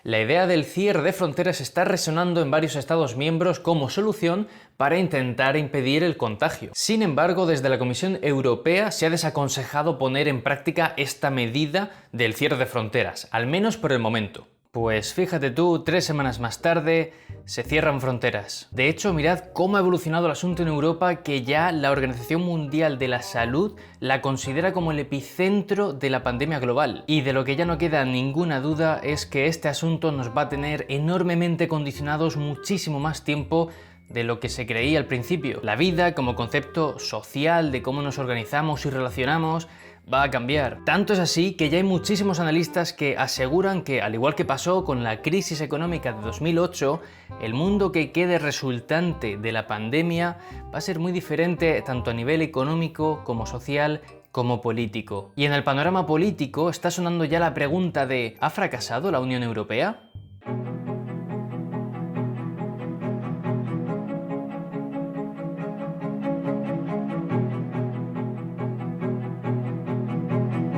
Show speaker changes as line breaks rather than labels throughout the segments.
la idea del cierre de fronteras está resonando en varios Estados miembros como solución para intentar impedir el contagio. Sin embargo, desde la Comisión Europea se ha desaconsejado poner en práctica esta medida del cierre de fronteras, al menos por el momento. Pues fíjate tú, 3 semanas más tarde se cierran fronteras. De hecho, mirad cómo ha evolucionado el asunto en Europa, que ya la Organización Mundial de la Salud la considera como el epicentro de la pandemia global. Y de lo que ya no queda ninguna duda es que este asunto nos va a tener enormemente condicionados muchísimo más tiempo de lo que se creía al principio. La vida como concepto social de cómo nos organizamos y relacionamos va a cambiar. Tanto es así que ya hay muchísimos analistas que aseguran que, al igual que pasó con la crisis económica de 2008, el mundo que quede resultante de la pandemia va a ser muy diferente tanto a nivel económico como social como político. Y en el panorama político está sonando ya la pregunta de ¿ha fracasado la Unión Europea?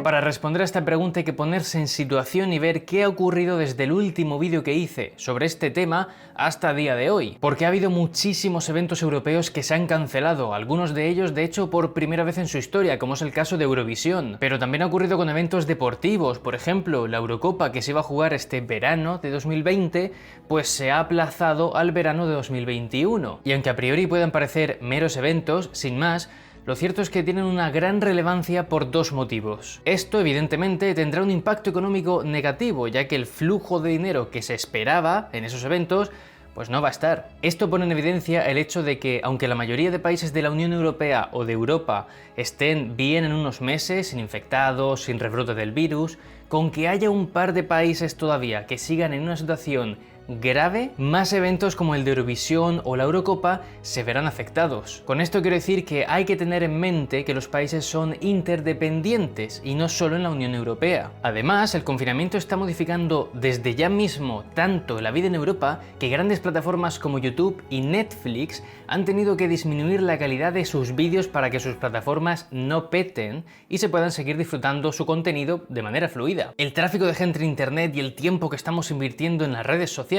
Para responder a esta pregunta hay que ponerse en situación y ver qué ha ocurrido desde el último vídeo que hice sobre este tema hasta el día de hoy. Porque ha habido muchísimos eventos europeos que se han cancelado, algunos de ellos de hecho por primera vez en su historia, como es el caso de Eurovisión. Pero también ha ocurrido con eventos deportivos, por ejemplo, la Eurocopa que se iba a jugar este verano de 2020, pues se ha aplazado al verano de 2021. Y aunque a priori puedan parecer meros eventos, sin más, lo cierto es que tienen una gran relevancia por dos motivos. Esto, evidentemente, tendrá un impacto económico negativo, ya que el flujo de dinero que se esperaba en esos eventos pues no va a estar. Esto pone en evidencia el hecho de que, aunque la mayoría de países de la Unión Europea o de Europa estén bien en unos meses, sin infectados, sin rebrote del virus, con que haya un par de países todavía que sigan en una situación grave, más eventos como el de Eurovisión o la Eurocopa se verán afectados. Con esto quiero decir que hay que tener en mente que los países son interdependientes y no solo en la Unión Europea. Además, el confinamiento está modificando desde ya mismo tanto la vida en Europa que grandes plataformas como YouTube y Netflix han tenido que disminuir la calidad de sus vídeos para que sus plataformas no peten y se puedan seguir disfrutando su contenido de manera fluida. El tráfico de gente en internet y el tiempo que estamos invirtiendo en las redes sociales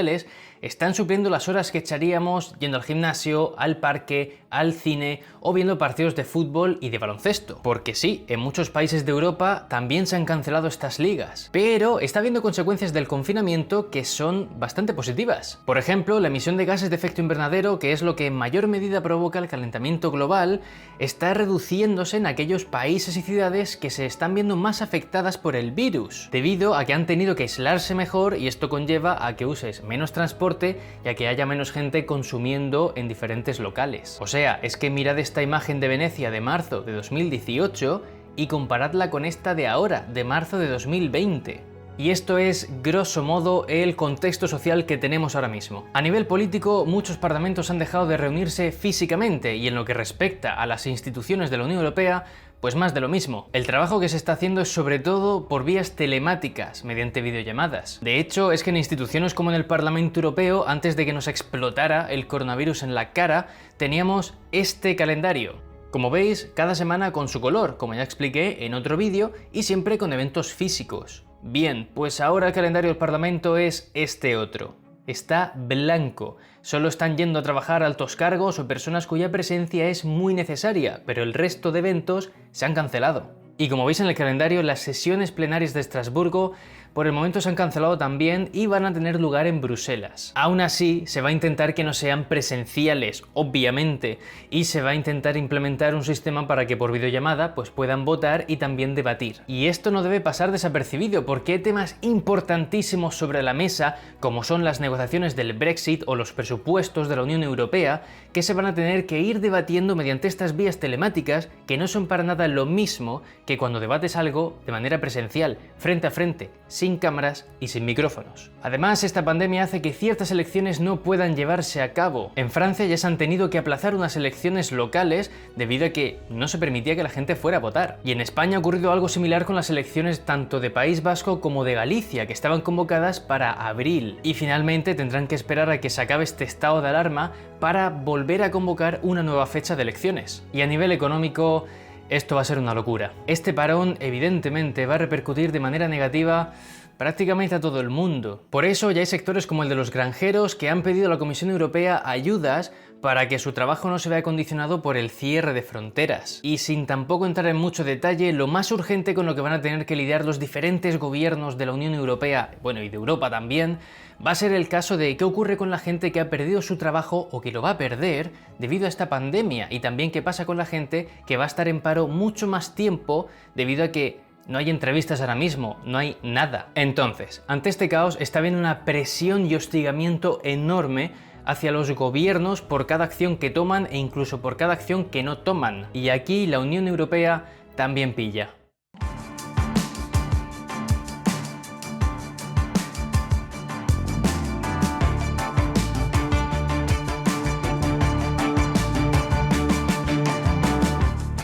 están supliendo las horas que echaríamos yendo al gimnasio, al parque, al cine o viendo partidos de fútbol y de baloncesto. Porque sí, en muchos países de Europa también se han cancelado estas ligas. Pero está habiendo consecuencias del confinamiento que son bastante positivas. Por ejemplo, la emisión de gases de efecto invernadero, que es lo que en mayor medida provoca el calentamiento global, está reduciéndose en aquellos países y ciudades que se están viendo más afectadas por el virus, debido a que han tenido que aislarse mejor, y esto conlleva a que uses menos transporte y a que haya menos gente consumiendo en diferentes locales. O sea, es que mirad esta imagen de Venecia de marzo de 2018 y comparadla con esta de ahora, de marzo de 2020. Y esto es, grosso modo, el contexto social que tenemos ahora mismo. A nivel político, muchos parlamentos han dejado de reunirse físicamente, y en lo que respecta a las instituciones de la Unión Europea, pues más de lo mismo. El trabajo que se está haciendo es sobre todo por vías telemáticas, mediante videollamadas. De hecho, es que en instituciones como en el Parlamento Europeo, antes de que nos explotara el coronavirus en la cara, teníamos este calendario. Como veis, cada semana con su color, como ya expliqué en otro vídeo, y siempre con eventos físicos. Bien, pues ahora el calendario del Parlamento es este otro. Está blanco. Solo están yendo a trabajar altos cargos o personas cuya presencia es muy necesaria, pero el resto de eventos se han cancelado. Y como veis en el calendario, las sesiones plenarias de Estrasburgo por el momento se han cancelado también y van a tener lugar en Bruselas. Aún así, se va a intentar que no sean presenciales, obviamente, y se va a intentar implementar un sistema para que por videollamada pues puedan votar y también debatir. Y esto no debe pasar desapercibido, porque hay temas importantísimos sobre la mesa, como son las negociaciones del Brexit o los presupuestos de la Unión Europea, que se van a tener que ir debatiendo mediante estas vías telemáticas, que no son para nada lo mismo que cuando debates algo de manera presencial, frente a frente, sin cámaras y sin micrófonos. Además, esta pandemia hace que ciertas elecciones no puedan llevarse a cabo. En Francia ya se han tenido que aplazar unas elecciones locales debido a que no se permitía que la gente fuera a votar. Y en España ha ocurrido algo similar con las elecciones tanto de País Vasco como de Galicia, que estaban convocadas para abril. Y finalmente tendrán que esperar a que se acabe este estado de alarma para volver a convocar una nueva fecha de elecciones. Y a nivel económico, esto va a ser una locura. Este parón evidentemente va a repercutir de manera negativa prácticamente a todo el mundo. Por eso ya hay sectores como el de los granjeros que han pedido a la Comisión Europea ayudas para que su trabajo no se vea condicionado por el cierre de fronteras. Y sin tampoco entrar en mucho detalle, lo más urgente con lo que van a tener que lidiar los diferentes gobiernos de la Unión Europea, bueno, y de Europa también, va a ser el caso de qué ocurre con la gente que ha perdido su trabajo o que lo va a perder debido a esta pandemia, y también qué pasa con la gente que va a estar en paro mucho más tiempo debido a que no hay entrevistas ahora mismo, no hay nada. Entonces, ante este caos está habiendo una presión y hostigamiento enorme hacia los gobiernos por cada acción que toman e incluso por cada acción que no toman. Y aquí la Unión Europea también pilla.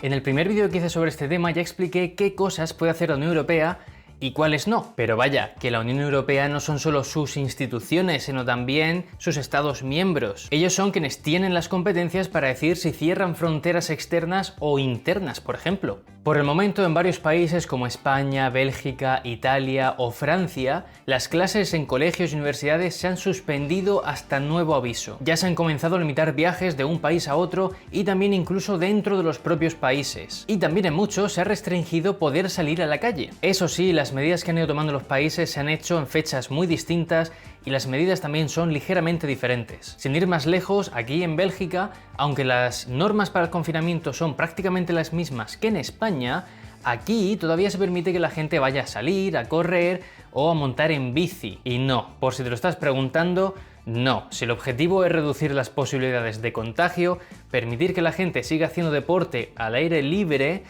En el primer vídeo que hice sobre este tema ya expliqué qué cosas puede hacer la Unión Europea y cuáles no. Pero vaya, que la Unión Europea no son solo sus instituciones, sino también sus Estados miembros. Ellos son quienes tienen las competencias para decidir si cierran fronteras externas o internas, por ejemplo. Por el momento, en varios países como España, Bélgica, Italia o Francia, las clases en colegios y universidades se han suspendido hasta nuevo aviso. Ya se han comenzado a limitar viajes de un país a otro y también incluso dentro de los propios países. Y también en muchos se ha restringido poder salir a la calle. Eso sí, las medidas que han ido tomando los países se han hecho en fechas muy distintas y las medidas también son ligeramente diferentes. Sin ir más lejos, aquí en Bélgica, aunque las normas para el confinamiento son prácticamente las mismas que en España, aquí todavía se permite que la gente vaya a salir, a correr o a montar en bici. Y no, por si te lo estás preguntando, no. Si el objetivo es reducir las posibilidades de contagio, permitir que la gente siga haciendo deporte al aire libre,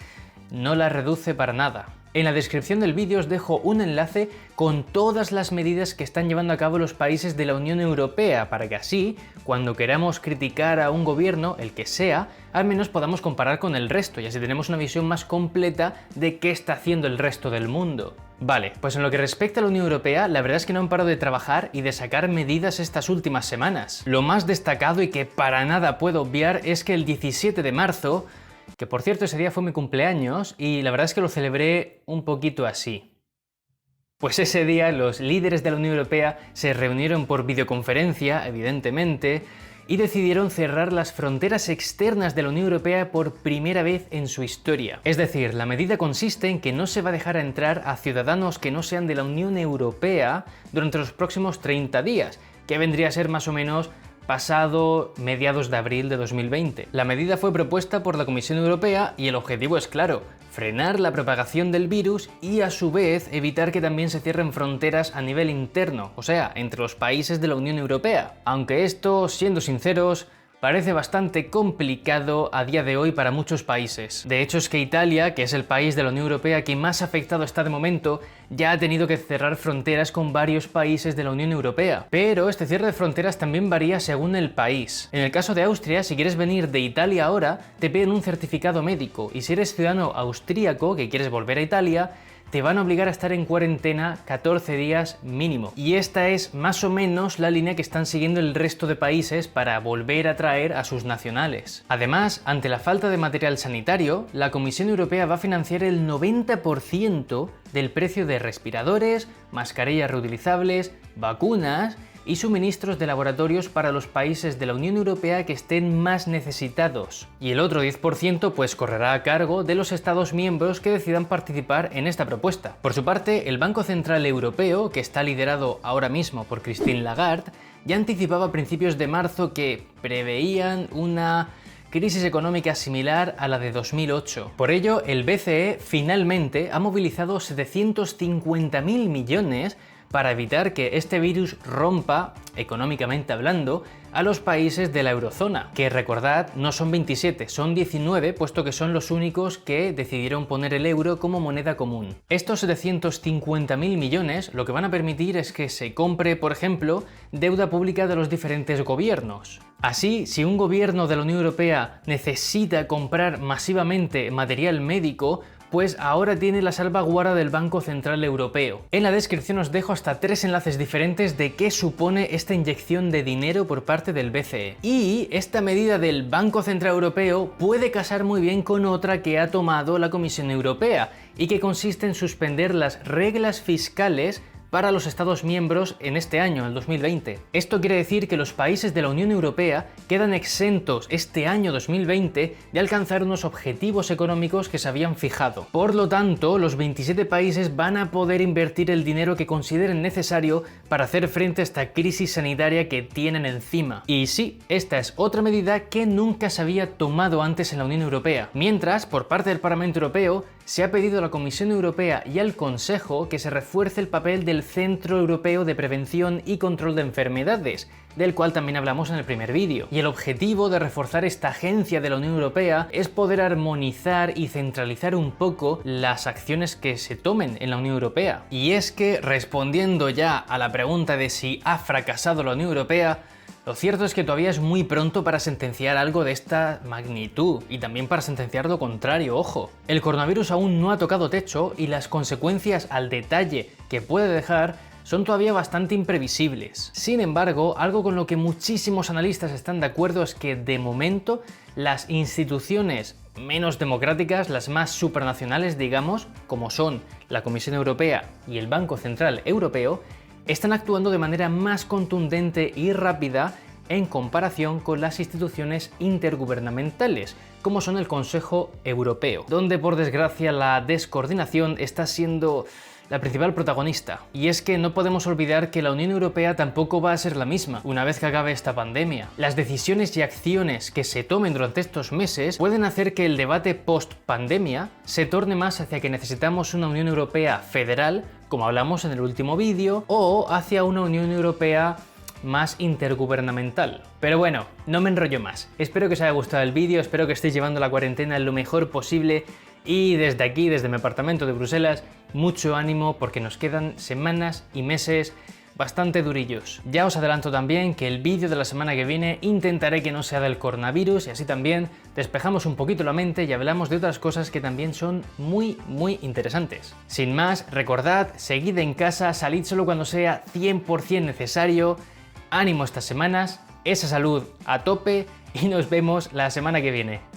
no la reduce para nada. En la descripción del vídeo os dejo un enlace con todas las medidas que están llevando a cabo los países de la Unión Europea, para que así, cuando queramos criticar a un gobierno, el que sea, al menos podamos comparar con el resto y así tenemos una visión más completa de qué está haciendo el resto del mundo. Vale, pues en lo que respecta a la Unión Europea, la verdad es que no han parado de trabajar y de sacar medidas estas últimas semanas. Lo más destacado y que para nada puedo obviar es que el 17 de marzo, que por cierto ese día fue mi cumpleaños y la verdad es que lo celebré un poquito así. Pues ese día los líderes de la Unión Europea se reunieron por videoconferencia, evidentemente, y decidieron cerrar las fronteras externas de la Unión Europea por primera vez en su historia. Es decir, la medida consiste en que no se va a dejar entrar a ciudadanos que no sean de la Unión Europea durante los próximos 30 días, que vendría a ser más o menos pasado mediados de abril de 2020. La medida fue propuesta por la Comisión Europea y el objetivo es claro: frenar la propagación del virus y a su vez evitar que también se cierren fronteras a nivel interno, o sea, entre los países de la Unión Europea. Aunque esto, siendo sinceros, parece bastante complicado a día de hoy para muchos países. De hecho es que Italia, que es el país de la Unión Europea que más afectado está de momento, ya ha tenido que cerrar fronteras con varios países de la Unión Europea. Pero este cierre de fronteras también varía según el país. En el caso de Austria, si quieres venir de Italia ahora, te piden un certificado médico, y si eres ciudadano austríaco que quieres volver a Italia, te van a obligar a estar en cuarentena 14 días mínimo. Y esta es más o menos la línea que están siguiendo el resto de países para volver a traer a sus nacionales. Además, ante la falta de material sanitario, la Comisión Europea va a financiar el 90% del precio de respiradores, mascarillas reutilizables, vacunas y suministros de laboratorios para los países de la Unión Europea que estén más necesitados. Y el otro 10% pues correrá a cargo de los Estados miembros que decidan participar en esta propuesta. Por su parte, el Banco Central Europeo, que está liderado ahora mismo por Christine Lagarde, ya anticipaba a principios de marzo que preveían una crisis económica similar a la de 2008. Por ello, el BCE finalmente ha movilizado 750.000 millones para evitar que este virus rompa, económicamente hablando, a los países de la eurozona, que recordad no son 27, son 19, puesto que son los únicos que decidieron poner el euro como moneda común. Estos 750.000 millones lo que van a permitir es que se compre, por ejemplo, deuda pública de los diferentes gobiernos. Así, si un gobierno de la Unión Europea necesita comprar masivamente material médico, pues ahora tiene la salvaguarda del Banco Central Europeo. En la descripción os dejo hasta 3 enlaces diferentes de qué supone esta inyección de dinero por parte del BCE. Y esta medida del Banco Central Europeo puede casar muy bien con otra que ha tomado la Comisión Europea y que consiste en suspender las reglas fiscales para los Estados miembros en este año, el 2020. Esto quiere decir que los países de la Unión Europea quedan exentos este año 2020 de alcanzar unos objetivos económicos que se habían fijado. Por lo tanto, los 27 países van a poder invertir el dinero que consideren necesario para hacer frente a esta crisis sanitaria que tienen encima. Y sí, esta es otra medida que nunca se había tomado antes en la Unión Europea. Mientras, por parte del Parlamento Europeo, se ha pedido a la Comisión Europea y al Consejo que se refuerce el papel del Centro Europeo de Prevención y Control de Enfermedades, del cual también hablamos en el primer vídeo. Y el objetivo de reforzar esta agencia de la Unión Europea es poder armonizar y centralizar un poco las acciones que se tomen en la Unión Europea. Y es que, respondiendo ya a la pregunta de si ha fracasado la Unión Europea, lo cierto es que todavía es muy pronto para sentenciar algo de esta magnitud y también para sentenciar lo contrario, ojo. El coronavirus aún no ha tocado techo y las consecuencias al detalle que puede dejar son todavía bastante imprevisibles. Sin embargo, algo con lo que muchísimos analistas están de acuerdo es que de momento las instituciones menos democráticas, las más supranacionales, digamos, como son la Comisión Europea y el Banco Central Europeo, están actuando de manera más contundente y rápida en comparación con las instituciones intergubernamentales, como son el Consejo Europeo, donde por desgracia la descoordinación está siendo la principal protagonista. Y es que no podemos olvidar que la Unión Europea tampoco va a ser la misma una vez que acabe esta pandemia. Las decisiones y acciones que se tomen durante estos meses pueden hacer que el debate post-pandemia se torne más hacia que necesitamos una Unión Europea federal, como hablamos en el último vídeo, o hacia una Unión Europea más intergubernamental. Pero bueno, no me enrollo más. Espero que os haya gustado el vídeo, espero que estéis llevando la cuarentena lo mejor posible y desde aquí, desde mi apartamento de Bruselas, mucho ánimo porque nos quedan semanas y meses bastante durillos. Ya os adelanto también que el vídeo de la semana que viene intentaré que no sea del coronavirus y así también despejamos un poquito la mente y hablamos de otras cosas que también son muy interesantes. Sin más, recordad, seguid en casa, salid solo cuando sea 100% necesario, ánimo estas semanas, esa salud a tope y nos vemos la semana que viene.